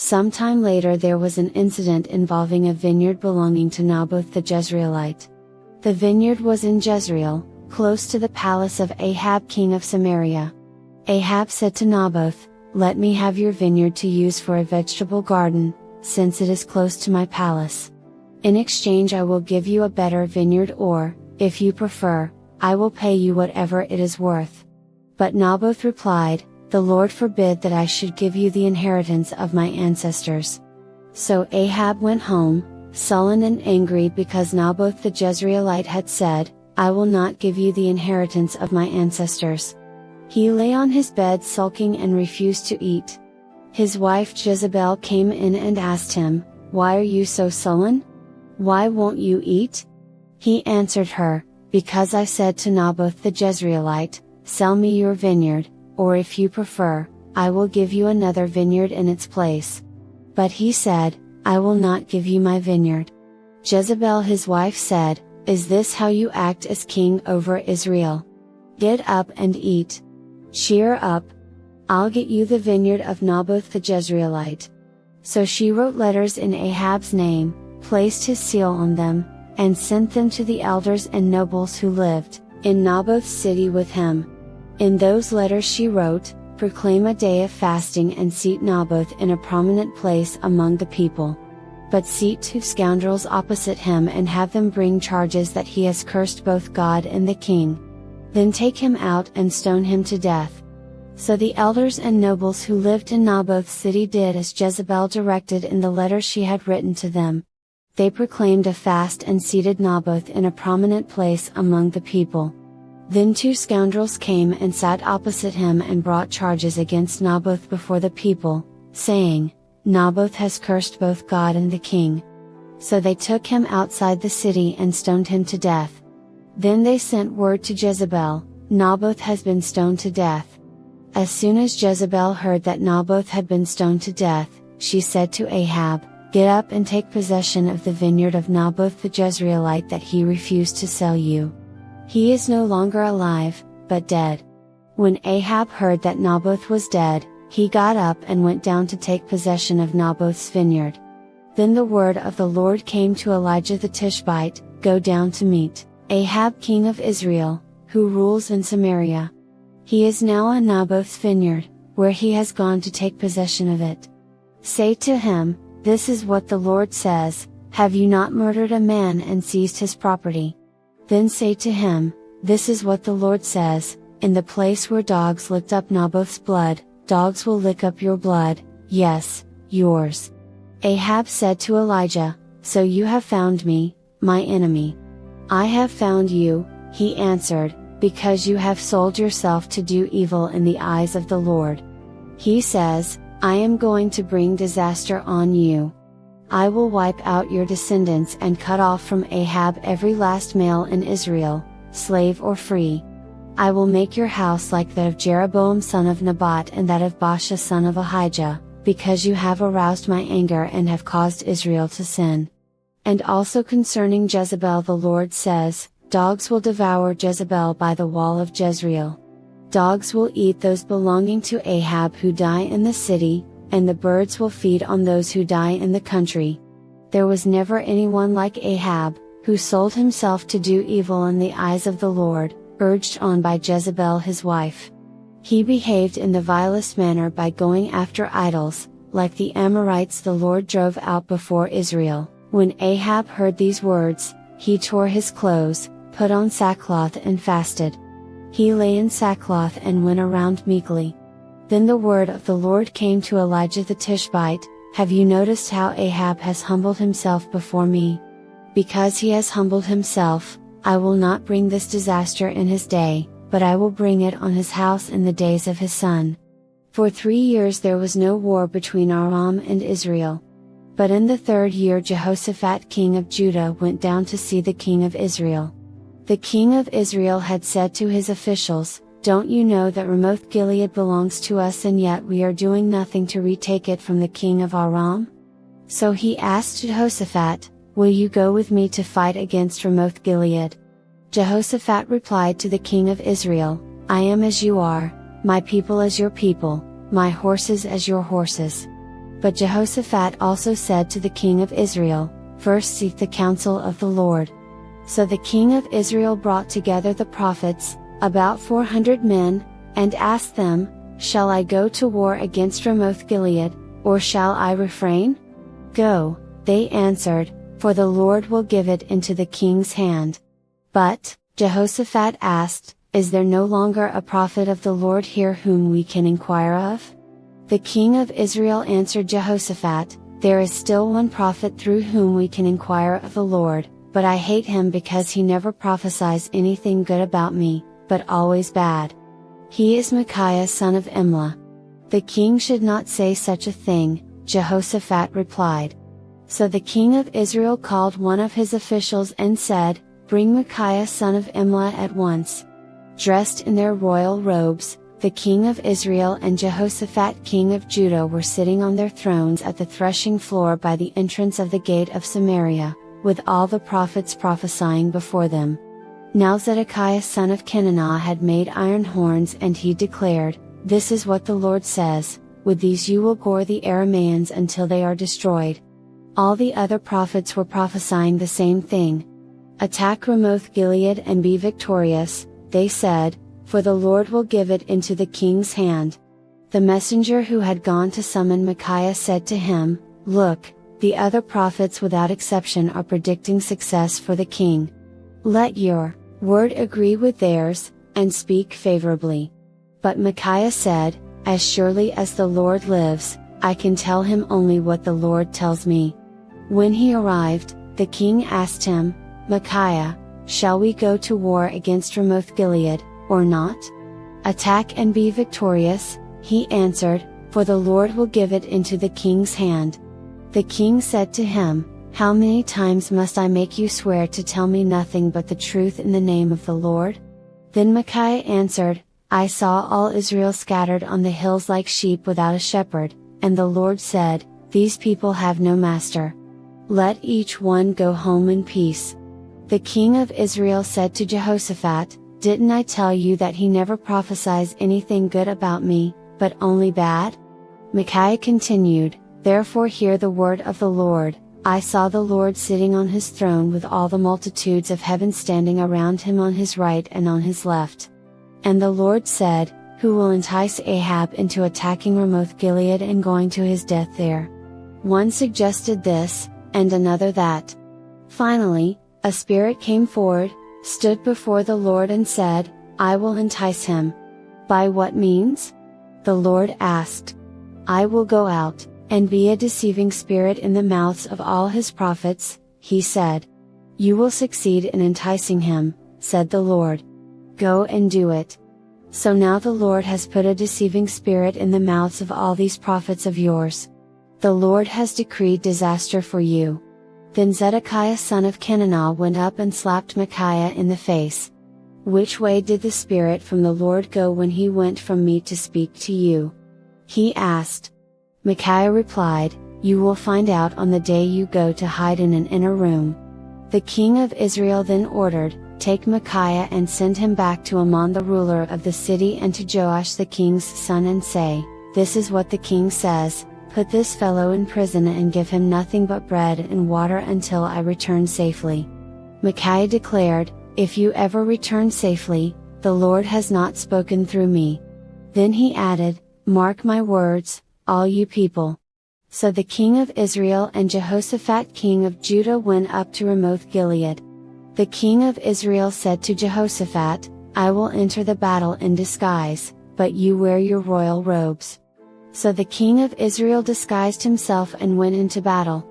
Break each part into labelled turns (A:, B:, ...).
A: Sometime later there was an incident involving a vineyard belonging to Naboth the Jezreelite. The vineyard was in Jezreel, close to the palace of Ahab king of Samaria. Ahab said to Naboth, "Let me have your vineyard to use for a vegetable garden, since it is close to my palace. In exchange I will give you a better vineyard or, if you prefer, I will pay you whatever it is worth." But Naboth replied, "The Lord forbid that I should give you the inheritance of my ancestors." So Ahab went home, sullen and angry because Naboth the Jezreelite had said, "I will not give you the inheritance of my ancestors." He lay on his bed sulking and refused to eat. His wife Jezebel came in and asked him, "Why are you so sullen? Why won't you eat?" He answered her, "Because I said to Naboth the Jezreelite, 'Sell me your vineyard, or if you prefer, I will give you another vineyard in its place.' But he said, 'I will not give you my vineyard.'" Jezebel his wife said, "Is this how you act as king over Israel? Get up and eat. Cheer up. I'll get you the vineyard of Naboth the Jezreelite." So she wrote letters in Ahab's name, placed his seal on them, and sent them to the elders and nobles who lived in Naboth's city with him. In those letters she wrote, "Proclaim a day of fasting and seat Naboth in a prominent place among the people. But seat 2 scoundrels opposite him and have them bring charges that he has cursed both God and the king. Then take him out and stone him to death." So the elders and nobles who lived in Naboth's city did as Jezebel directed in the letter she had written to them. They proclaimed a fast and seated Naboth in a prominent place among the people. Then 2 scoundrels came and sat opposite him and brought charges against Naboth before the people, saying, "Naboth has cursed both God and the king." So they took him outside the city and stoned him to death. Then they sent word to Jezebel, "Naboth has been stoned to death." As soon as Jezebel heard that Naboth had been stoned to death, she said to Ahab, "Get up and take possession of the vineyard of Naboth the Jezreelite that he refused to sell you. He is no longer alive, but dead." When Ahab heard that Naboth was dead, he got up and went down to take possession of Naboth's vineyard. Then the word of the Lord came to Elijah the Tishbite, "Go down to meet Ahab king of Israel, who rules in Samaria. He is now in Naboth's vineyard, where he has gone to take possession of it. Say to him, 'This is what the Lord says, have you not murdered a man and seized his property?' Then say to him, 'This is what the Lord says, in the place where dogs licked up Naboth's blood, dogs will lick up your blood, yes, yours.'" Ahab said to Elijah, "So you have found me, my enemy." "I have found you," he answered, "because you have sold yourself to do evil in the eyes of the Lord. He says, I am going to bring disaster on you. I will wipe out your descendants and cut off from Ahab every last male in Israel, slave or free. I will make your house like that of Jeroboam son of Nebat and that of Baasha son of Ahijah, because you have aroused my anger and have caused Israel to sin." And also concerning Jezebel the Lord says, "Dogs will devour Jezebel by the wall of Jezreel. Dogs will eat those belonging to Ahab who die in the city, and the birds will feed on those who die in the country." There was never anyone like Ahab, who sold himself to do evil in the eyes of the Lord, urged on by Jezebel his wife. He behaved in the vilest manner by going after idols, like the Amorites the Lord drove out before Israel. When Ahab heard these words, he tore his clothes, put on sackcloth and fasted. He lay in sackcloth and went around meekly. Then the word of the Lord came to Elijah the Tishbite, "Have you noticed how Ahab has humbled himself before me? Because he has humbled himself, I will not bring this disaster in his day, but I will bring it on his house in the days of his son." For 3 years there was no war between Aram and Israel. But in the 3rd year Jehoshaphat king of Judah went down to see the king of Israel. The king of Israel had said to his officials, "Don't you know that Ramoth Gilead belongs to us and yet we are doing nothing to retake it from the king of Aram?" So he asked Jehoshaphat, "Will you go with me to fight against Ramoth Gilead?" Jehoshaphat replied to the king of Israel, "I am as you are, my people as your people, my horses as your horses." But Jehoshaphat also said to the king of Israel, "First seek the counsel of the Lord." So the king of Israel brought together the prophets, about 400 men, and asked them, "Shall I go to war against Ramoth Gilead, or shall I refrain?" "Go," they answered, "for the Lord will give it into the king's hand." But Jehoshaphat asked, "Is there no longer a prophet of the Lord here whom we can inquire of?" The king of Israel answered Jehoshaphat, "There is still one prophet through whom we can inquire of the Lord, but I hate him because he never prophesies anything good about me, but always bad. He is Micaiah son of Imlah." "The king should not say such a thing," Jehoshaphat replied. So the king of Israel called one of his officials and said, "Bring Micaiah son of Imlah at once." Dressed in their royal robes, the king of Israel and Jehoshaphat king of Judah were sitting on their thrones at the threshing floor by the entrance of the gate of Samaria, with all the prophets prophesying before them. Now Zedekiah son of Kenanah had made iron horns, and he declared, "This is what the Lord says, with these you will gore the Arameans until they are destroyed." All the other prophets were prophesying the same thing. "Attack Ramoth Gilead and be victorious," they said, "for the Lord will give it into the king's hand." The messenger who had gone to summon Micaiah said to him, "Look, the other prophets without exception are predicting success for the king. Let your word agree with theirs, and speak favorably." But Micaiah said, "As surely as the Lord lives, I can tell him only what the Lord tells me." When he arrived, the king asked him, "Micaiah, shall we go to war against Ramoth Gilead, or not?" "Attack and be victorious," he answered, "for the Lord will give it into the king's hand." The king said to him, "How many times must I make you swear to tell me nothing but the truth in the name of the Lord?" Then Micaiah answered, "I saw all Israel scattered on the hills like sheep without a shepherd, and the Lord said, 'These people have no master. Let each one go home in peace.'" The king of Israel said to Jehoshaphat, "Didn't I tell you that he never prophesies anything good about me, but only bad?" Micaiah continued, "Therefore hear the word of the Lord. I saw the Lord sitting on his throne with all the multitudes of heaven standing around him on his right and on his left. And the Lord said, 'Who will entice Ahab into attacking Ramoth Gilead and going to his death there?' One suggested this, and another that. Finally, a spirit came forward, stood before the Lord and said, 'I will entice him.' By what means? The Lord asked. "I will go out, and be a deceiving spirit in the mouths of all his prophets," he said. "You will succeed in enticing him," said the Lord. "Go and do it." So now the Lord has put a deceiving spirit in the mouths of all these prophets of yours. The Lord has decreed disaster for you. Then Zedekiah son of Kenanah went up and slapped Micaiah in the face. "Which way did the Spirit from the Lord go when he went from me to speak to you?" he asked. Micaiah replied, "You will find out on the day you go to hide in an inner room." The king of Israel then ordered, "Take Micaiah and send him back to Amon the ruler of the city and to Joash the king's son and say, 'This is what the king says, put this fellow in prison and give him nothing but bread and water until I return safely.'" Micaiah declared, "If you ever return safely, the Lord has not spoken through me." Then he added, "Mark my words, all you people." So the king of Israel and Jehoshaphat king of Judah went up to Ramoth Gilead. The king of Israel said to Jehoshaphat, "I will enter the battle in disguise, but you wear your royal robes." So the king of Israel disguised himself and went into battle.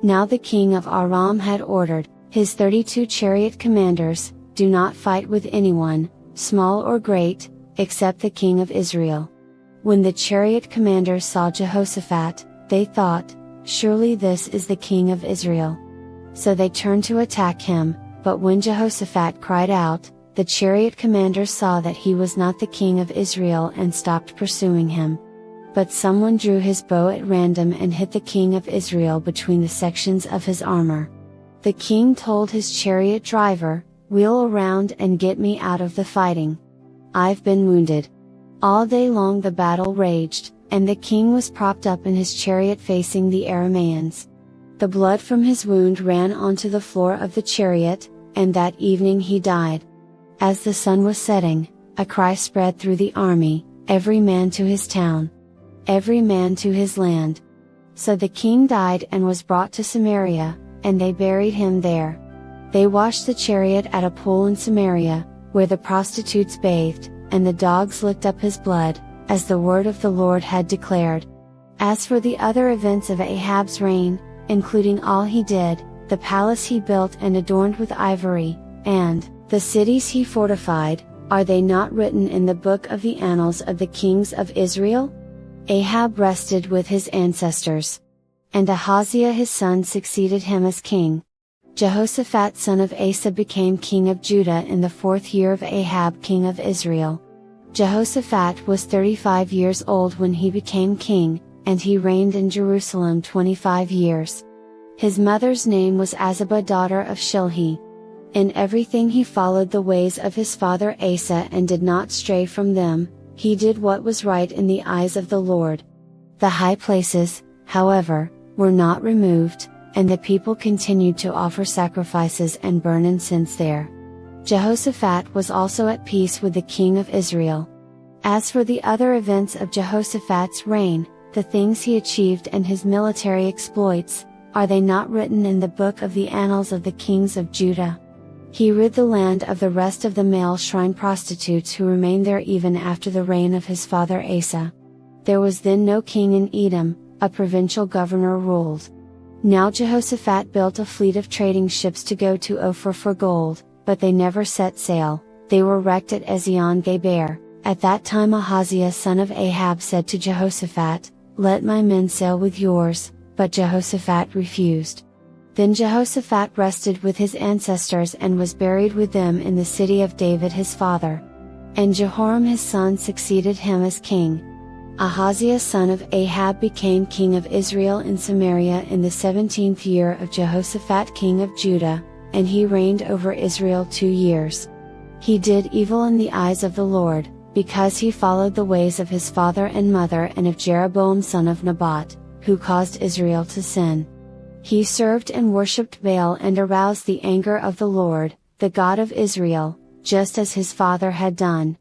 A: Now the king of Aram had ordered his 32 chariot commanders, "Do not fight with anyone, small or great, except the king of Israel." When the chariot commanders saw Jehoshaphat, they thought, "Surely this is the king of Israel." So they turned to attack him, but when Jehoshaphat cried out, the chariot commanders saw that he was not the king of Israel and stopped pursuing him. But someone drew his bow at random and hit the king of Israel between the sections of his armor. The king told his chariot driver, "Wheel around and get me out of the fighting. I've been wounded." All day long the battle raged, and the king was propped up in his chariot facing the Arameans. The blood from his wound ran onto the floor of the chariot, and that evening he died. As the sun was setting, a cry spread through the army, "Every man to his town! Every man to his land!" So the king died and was brought to Samaria, and they buried him there. They washed the chariot at a pool in Samaria, where the prostitutes bathed, and the dogs licked up his blood, as the word of the Lord had declared. As for the other events of Ahab's reign, including all he did, the palace he built and adorned with ivory, and the cities he fortified, are they not written in the book of the annals of the kings of Israel? Ahab rested with his ancestors. And Ahaziah his son succeeded him as king. Jehoshaphat son of Asa became king of Judah in the 4th year of Ahab king of Israel. Jehoshaphat was 35 years old when he became king, and he reigned in Jerusalem 25 years. His mother's name was Azubah daughter of Shilhi. In everything he followed the ways of his father Asa and did not stray from them, he did what was right in the eyes of the Lord. The high places, however, were not removed, and the people continued to offer sacrifices and burn incense there. Jehoshaphat was also at peace with the king of Israel. As for the other events of Jehoshaphat's reign, the things he achieved and his military exploits, are they not written in the book of the annals of the kings of Judah? He rid the land of the rest of the male shrine prostitutes who remained there even after the reign of his father Asa. There was then no king in Edom, a provincial governor ruled. Now Jehoshaphat built a fleet of trading ships to go to Ophir for gold, but they never set sail, they were wrecked at Ezion-Geber. At that time Ahaziah son of Ahab said to Jehoshaphat, "Let my men sail with yours," but Jehoshaphat refused. Then Jehoshaphat rested with his ancestors and was buried with them in the city of David his father. And Jehoram his son succeeded him as king. Ahaziah son of Ahab became king of Israel in Samaria in the 17th year of Jehoshaphat king of Judah, and he reigned over Israel 2 years. He did evil in the eyes of the Lord, because he followed the ways of his father and mother and of Jeroboam son of Nebat, who caused Israel to sin. He served and worshipped Baal and aroused the anger of the Lord, the God of Israel, just as his father had done.